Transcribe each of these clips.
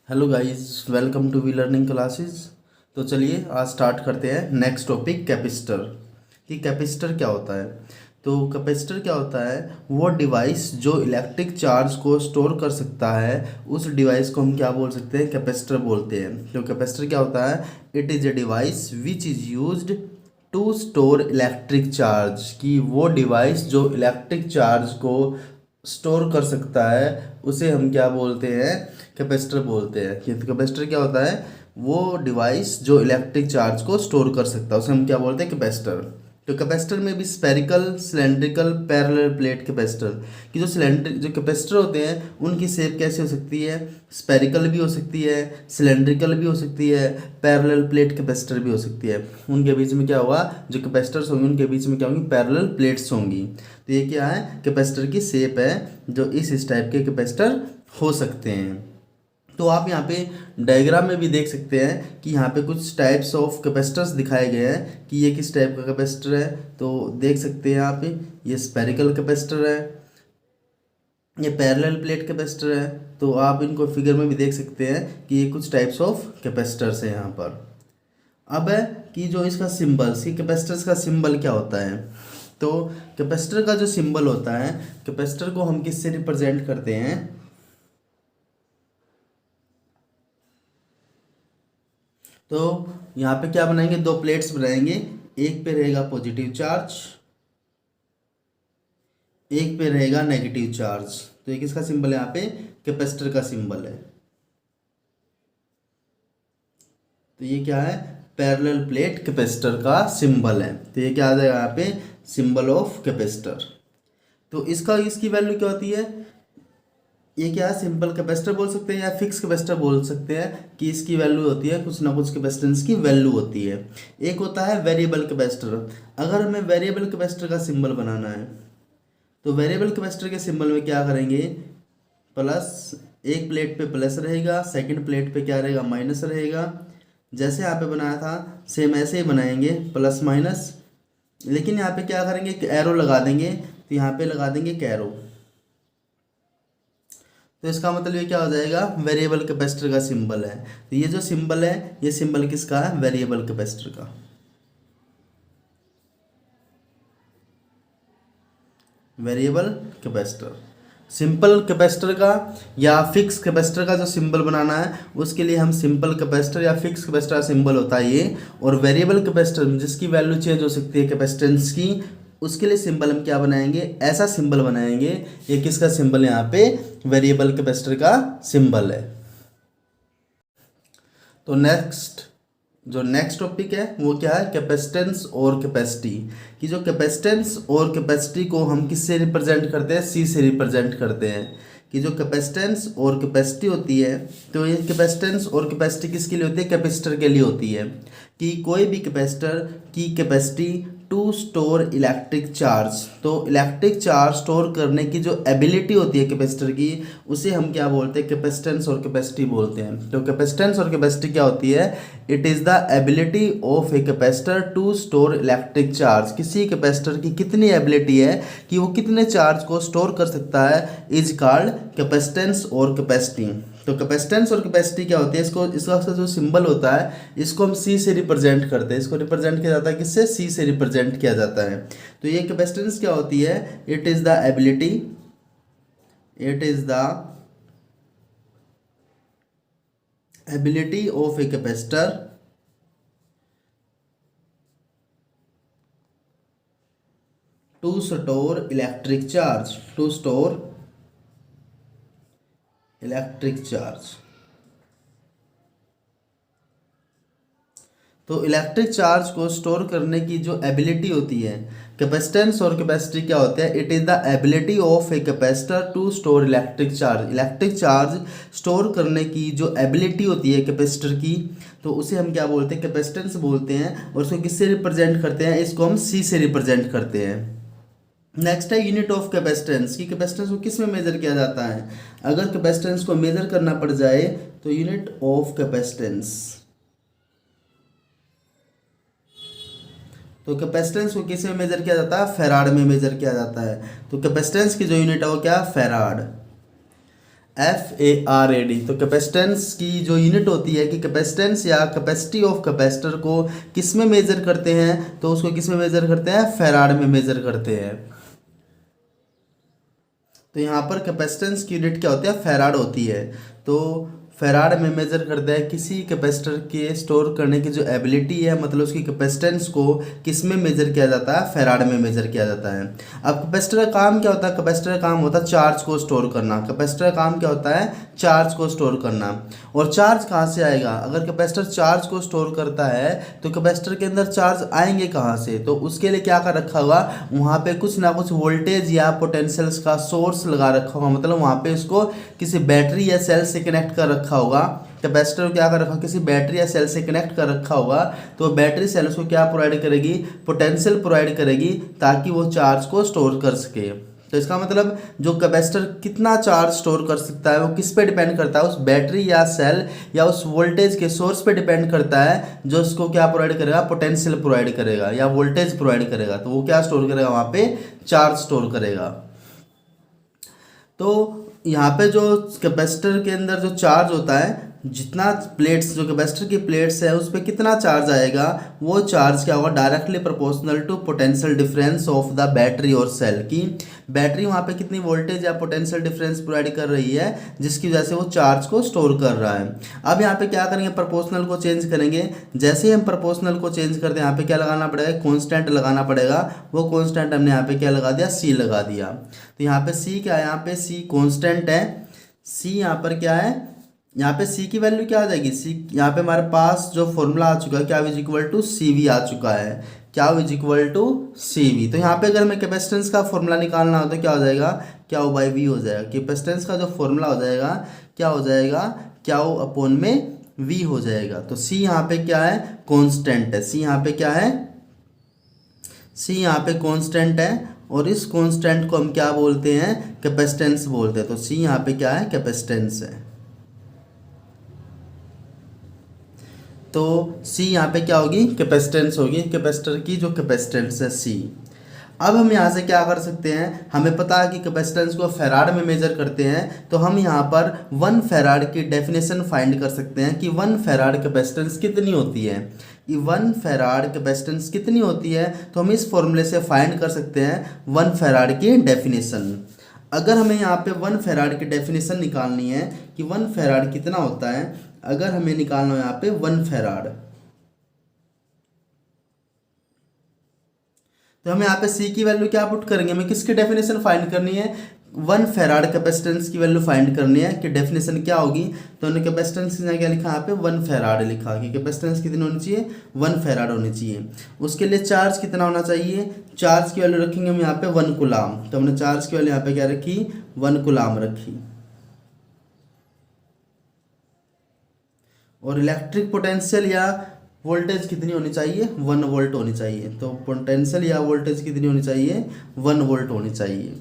Hello guys, welcome to we learning classes. तो चलिए आज स्टार्ट करते हैं नेक्स्ट टॉपिक कैपेसिटर। कि कैपेसिटर क्या होता है। तो कैपेसिटर क्या होता है, वो डिवाइस जो इलेक्ट्रिक चार्ज को स्टोर कर सकता है, उस डिवाइस को हम क्या बोल सकते हैं, कैपेसिटर बोलते हैं। तो कैपेसिटर क्या होता है, it is a device which is used to store electric charge. कि वो डिवाइस जो इलेक्ट्रिक चार्ज को स्टोर कर सकता है उसे हम क्या बोलते हैं, कैपेसिटर बोलते हैं। कि कैपेसिटर क्या होता है, वो डिवाइस जो इलेक्ट्रिक चार्ज को स्टोर कर सकता है उसे हम क्या बोलते हैं, कैपेसिटर। तो कैपेसिटर में भी spherical, cylindrical, parallel plate capacitor. कि जो सिलेंडर जो कैपेसिटर होते हैं उनकी शेप कैसी हो सकती है, स्पेरिकल भी हो सकती है, सिलेंड्रिकल भी हो सकती है, पैरेलल प्लेट कैपेसिटर भी हो सकती है। उनके बीच में क्या होगा, जो कैपेसिटर्स होंगे उनके बीच में क्या होंगी, पैरेलल प्लेट्स होंगी। तो ये क्या है, कैपेसिटर की शेप है जो इस टाइप के कैपेसिटर हो सकते हैं। तो आप यहाँ पे डायग्राम में भी देख सकते हैं कि यहाँ पे कुछ टाइप्स ऑफ कैपेसिटर्स दिखाए गए हैं कि ये किस टाइप का कैपेसिटर है। तो देख सकते हैं यहाँ पे ये स्पेरिकल कैपेसिटर है, ये पैरेलल प्लेट कैपेसिटर है। तो आप इनको फिगर में भी देख सकते हैं कि ये कुछ टाइप्स ऑफ कैपेसिटर्स हैं यहाँ पर। अब है कि जो इसका सिंबल, सी कैपेसिटर्स का सिंबल क्या होता है। तो कैपेसिटर का जो सिंबल होता है, कैपेसिटर को हम किससे रिप्रेजेंट करते हैं, तो यहाँ पे क्या बनाएंगे, दो प्लेट्स बनाएंगे। एक पे रहेगा पॉजिटिव चार्ज, एक पे रहेगा नेगेटिव चार्ज। तो ये किसका सिंबल है, यहाँ पे कैपेसिटर का सिंबल है। तो ये क्या है, पैरेलल प्लेट कैपेसिटर का सिंबल है। तो ये क्या आ जाएगा यहाँ पे, सिंबल ऑफ कैपेसिटर। तो इसका इसकी वैल्यू क्या होती है, ये क्या है, सिंपल कैपेसिटर बोल सकते हैं या फिक्स कैपेसिटर बोल सकते हैं। कि इसकी वैल्यू होती है कुछ ना कुछ कैपेसिटेंस की वैल्यू होती है। एक होता है वेरिएबल कैपेसिटर। अगर हमें वेरिएबल कैपेसिटर का सिंबल बनाना है तो वेरिएबल कैपेसिटर के सिंबल में क्या करेंगे, प्लस, एक प्लेट पे प्लस रहेगा, सेकंड प्लेट पे क्या रहेगा, माइनस रहेगा। जैसे यहाँ पे बनाया था सेम ऐसे ही बनाएंगे, प्लस माइनस। लेकिन यहाँ पे क्या करेंगे, एक एरो लगा देंगे। तो यहाँ पे लगा देंगे एक एरो। तो इसका मतलब ये क्या हो जाएगा, वेरिएबल कैपेसिटर का सिंबल है। तो ये जो सिंबल है, ये सिंबल किसका है, वेरिएबल कैपेसिटर का। वेरिएबल कैपेसिटर, सिंपल कैपेसिटर का या फिक्स कैपेसिटर का जो सिंबल बनाना है उसके लिए हम सिंपल कैपेसिटर या फिक्स कैपेसिटर का सिंबल होता है ये। और वेरिएबल कैपेसिटर जिसकी वैल्यू चेंज हो सकती है कैपेसिटेंस की, उसके लिए सिंबल हम क्या बनाएंगे, ऐसा सिंबल बनाएंगे। ये किसका सिंबल है, यहाँ पे वेरिएबल कैपेसिटर का सिंबल है। तो जो नेक्स्ट टॉपिक है वो क्या है, कैपेसिटेंस और कैपेसिटी। कि जो कैपेसिटेंस और कैपेसिटी को हम किससे रिप्रेजेंट करते हैं, सी से रिप्रेजेंट करते हैं। कि जो कैपेसिटेंस और कैपेसिटी होती है, तो ये कैपेसिटेंस और कैपेसिटी किसके लिए होती है, कैपेसिटर के लिए होती है। कि कोई भी कैपेसिटर की capacity to store electric charge, तो इलेक्ट्रिक चार्ज स्टोर करने की जो एबिलिटी होती है कैपेसिटर की, उसे हम क्या बोलते हैं, कैपेसिटेंस और कैपेसिटी बोलते हैं। तो कैपेसिटेंस और कैपेसिटी क्या होती है, it is the ability of a capacitor to store electric charge. किसी कैपेसिटर की कितनी एबिलिटी है कि वो कितने चार्ज को स्टोर कर सकता है, इज कॉल्ड कैपेसिटेंस और कैपेसिटी। तो कैपेसिटेंस और कैपेसिटी क्या होती है, इसका जो सिंबल होता है इसको हम सी से रिप्रेजेंट करते हैं। इसको रिप्रेजेंट किया जाता है किससे, सी से रिप्रेजेंट किया जाता है। तो ये कैपेसिटेंस क्या होती है, it is the ability, it is the ability of a capacitor to store electric charge, to store electric charge. तो इलेक्ट्रिक चार्ज को स्टोर करने की जो एबिलिटी होती है, कैपेसिटेंस और कैपेसिटी क्या होते हैं, it is the ability of a capacitor to store electric charge. Electric charge store करने की जो एबिलिटी होती है कैपेसिटर की, तो उसे हम क्या बोलते हैं, कैपेसिटेंस बोलते हैं। और उसको किससे रिप्रेजेंट करते हैं, इसको हम सी से रिप्रेजेंट करते हैं। नेक्स्ट है यूनिट ऑफ कैपेसिटेंस। की कैपेसिटेंस को किस में मेजर किया जाता है, अगर कैपेसिटेंस को मेजर करना पड़ जाए तो यूनिट ऑफ कैपेसिटेंस, तो कैपेसिटेंस को किस में मेजर किया जाता है, फैराड में मेजर किया जाता है। तो कैपेसिटेंस की जो यूनिट है वो क्या है, फैराड। FARAD। तो कैपेसिटेंस की जो यूनिट होती है कि कैपेसिटेंस या कैपेसिटी ऑफ कैपेसिटर को किस में मेजर करते हैं, तो उसको किस में मेजर करते हैं, फैराड में मेजर करते हैं। तो यहाँ पर कैपेसिटेंस की यूनिट क्या होती है, फैराड होती है। तो फैराड में मेजर करता है किसी कैपेसिटर के स्टोर करने की जो एबिलिटी है, मतलब उसकी कैपेसिटेंस को किस में मेजर किया जाता है, फैराड में मेजर किया जाता है। अब कैपेसिटर का काम क्या होता है, कैपेसिटर का काम होता है चार्ज को स्टोर करना। कैपेसिटर का काम क्या होता है, चार्ज को स्टोर करना। और चार्ज कहाँ से आएगा, अगर कैपेसिटर चार्ज को स्टोर करता है तो कैपेसिटर के अंदर चार्ज आएंगे कहाँ से, तो उसके लिए क्या कर रखा होगा, वहाँ पे कुछ ना कुछ वोल्टेज या पोटेंशियल्स का सोर्स लगा रखा होगा, मतलब वहाँ पे इसको किसी बैटरी या सेल से कनेक्ट कर रखा होगा। कैपेसिटर क्या कर रखा, किसी बैटरी या सेल से कनेक्ट कर रखा होगा, तो बैटरी सेल उसको क्या प्रोवाइड करेगी, पोटेंशियल प्रोवाइड करेगी, ताकि वो चार्ज को स्टोर कर सके। तो इसका मतलब जो कैपेसिटर कितना चार्ज स्टोर कर सकता है वो किस पे डिपेंड करता है, उस बैटरी या सेल या उस वोल्टेज के सोर्स पे डिपेंड करता है, जो उसको क्या प्रोवाइड करेगा, पोटेंशियल प्रोवाइड करेगा या वोल्टेज प्रोवाइड करेगा। तो वो क्या स्टोर करेगा, वहाँ पे चार्ज स्टोर करेगा। तो यहाँ पे जो कैपेसिटर के अंदर जो चार्ज होता है, जितना प्लेट्स, जो कैपेसिटर की प्लेट्स है उस पर कितना चार्ज आएगा, वो चार्ज क्या होगा, directly proportional to potential difference of the battery और सेल। की बैटरी वहाँ पे कितनी वोल्टेज या पोटेंशियल डिफरेंस प्रोवाइड कर रही है, जिसकी वजह से वो चार्ज को स्टोर कर रहा है। अब यहाँ पे क्या करेंगे, प्रोपोर्शनल को चेंज करेंगे। जैसे ही हम प्रोपोर्शनल को चेंज करते हैं, यहाँ पे क्या लगाना पड़ेगा, कॉन्स्टेंट लगाना पड़ेगा। वो कॉन्स्टेंट हमने यहाँ पे क्या लगा दिया, C लगा दिया। तो यहाँ पे C क्या है, यहाँ पे C कॉन्स्टेंट है। C यहाँ पर क्या है, यहाँ पे C की वैल्यू क्या आ जाएगी, C यहाँ पे हमारे पास जो फॉर्मूला आ चुका है, क्या इज इक्वल टू CV आ चुका है, क्या इज इक्वल टू CV। तो यहाँ पे अगर हमें कैपेसिटेंस का फॉर्मूला निकालना हो तो क्या हो जाएगा, क्या ओ बाई वी हो जाएगा। कैपेसिटेंस का जो फॉर्मूला हो जाएगा, क्या हो जाएगा, क्या ओ अपॉन में V हो जाएगा। तो C यहाँ पे क्या है, कॉन्स्टेंट है। C यहाँ पे क्या है, C यहाँ पे कॉन्स्टेंट है, और इस कॉन्स्टेंट को हम क्या बोलते हैं, कैपेसिटेंस बोलते हैं। तो C यहाँ पे क्या है, कैपेसिटेंस है। तो C यहाँ पे क्या होगी, कैपेसिटेंस होगी, कैपेसिटर की जो कैपेसिटेंस है C। अब हम यहाँ से क्या कर सकते हैं, हमें पता है कि कैपेसिटेंस को फैराड में मेजर करते हैं, तो हम यहाँ पर 1 फैराड की डेफिनेशन फाइंड कर सकते हैं कि 1 फैराड कैपेसिटेंस कितनी होती है। कि 1 फैराड कैपेसिटेंस कितनी होती है, तो हम इस फॉर्मूले से फाइंड कर सकते हैं 1 फैराड की डेफिनेशन। अगर हमें यहाँ पे 1 फैराड की डेफिनेशन निकालनी है कि 1 फैराड कितना होता है, अगर हमें निकालना हो यहाँ पे 1 फैराड, तो हमें यहाँ पे C की वैल्यू क्या पुट करेंगे, हमें किसकी डेफिनेशन फाइंड करनी है, 1 फैराड कैपेसिटेंस की वैल्यू फाइंड करनी है कि डेफिनेशन क्या होगी। तो हमने कैपेसिटेंस क्या लिखा, यहाँ पे 1 फैराड लिखा कि कैपेसिटेंस कितनी होनी चाहिए, 1 फैराड होनी चाहिए। उसके लिए चार्ज कितना होना चाहिए, चार्ज की वैल्यू रखेंगे हम यहाँ पे 1 कूलाम। तो हमने चार्ज की वैल्यू यहाँ पे क्या रखी, 1 कूलाम रखी। और इलेक्ट्रिक पोटेंशियल या वोल्टेज कितनी होनी चाहिए, 1 वोल्ट होनी चाहिए। तो पोटेंशियल या वोल्टेज कितनी होनी चाहिए, 1 वोल्ट होनी चाहिए।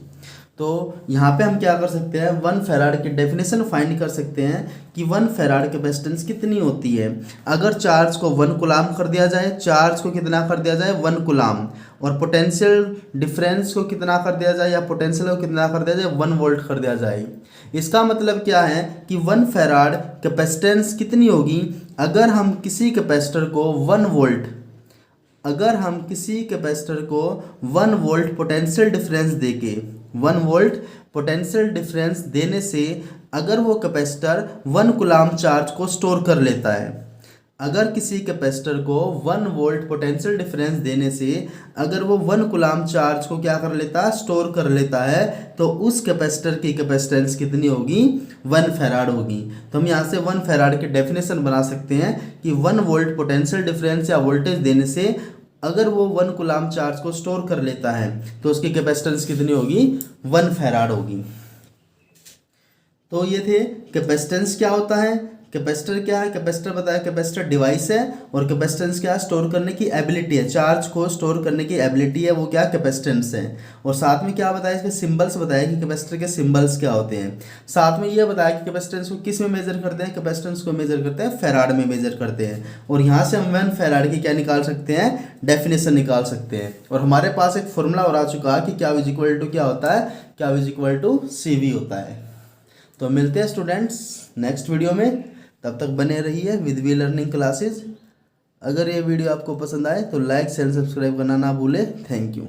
तो यहाँ पे हम क्या कर सकते हैं, 1 फैराड की डेफिनेशन फाइंड कर सकते हैं कि 1 फैराड कैपेसिटेंस कितनी होती है। अगर चार्ज को 1 कूलाम कर दिया जाए, चार्ज को कितना कर दिया जाए, 1 कूलाम, और पोटेंशियल डिफरेंस को कितना कर दिया जाए, या पोटेंशियल को कितना कर दिया जाए, 1 वोल्ट कर दिया जाए। इसका मतलब क्या है कि 1 फैराड कैपेसिटेंस कितनी होगी, अगर हम किसी कैपेसिटर को 1 वोल्ट, अगर हम किसी कैपेसिटर को 1 वोल्ट पोटेंशियल डिफरेंस देके, 1 वोल्ट पोटेंशियल डिफरेंस देने से अगर वो कैपेसिटर 1 कूलाम चार्ज को स्टोर कर लेता है, अगर किसी कैपेसिटर को 1 वोल्ट पोटेंशियल डिफरेंस देने से अगर वो 1 कूलाम चार्ज को क्या कर लेता है, स्टोर कर लेता है, तो उस कैपेसिटर की कैपेसिटेंस कितनी होगी, 1 फैराड होगी। तो हम यहाँ से 1 फैराड की डेफिनेशन बना सकते हैं कि 1 वोल्ट पोटेंशियल डिफरेंस या वोल्टेज देने से अगर वो 1 कूलाम चार्ज को स्टोर कर लेता है, तो उसकी कैपेसिटेंस कितनी होगी, 1 फैराड होगी। तो ये थे कैपेसिटेंस क्या होता है, कैपेसिटर क्या है, कैपेसिटर बताया कैपेसिटर डिवाइस है, और कैपेसिटेंस क्या है, स्टोर करने की एबिलिटी है, चार्ज को स्टोर करने की एबिलिटी है, वो क्या कैपेसिटेंस है। और साथ में क्या बताया, इसके सिंबल्स बताया कि कैपेसिटर के सिंबल्स क्या होते हैं। साथ में ये बताया कि कैपेसिटेंस को किस में मेजर करते हैं, कैपेसिटेंस को मेजर करते हैं फैराड में मेजर करते हैं। और यहाँ से हम 1 फैराड की क्या निकाल सकते हैं, डेफिनेशन निकाल सकते हैं। और हमारे पास एक फॉर्मूला और आ चुका है कि क्या इज इक्वल टू क्या होता है, क्या इज इक्वल टू CV होता है। तो मिलते हैं स्टूडेंट्स नेक्स्ट वीडियो में, तब तक बने रहिए विद वी लर्निंग क्लासेस। अगर ये वीडियो आपको पसंद आए तो लाइक शेयर सब्सक्राइब करना ना भूले। Thank you.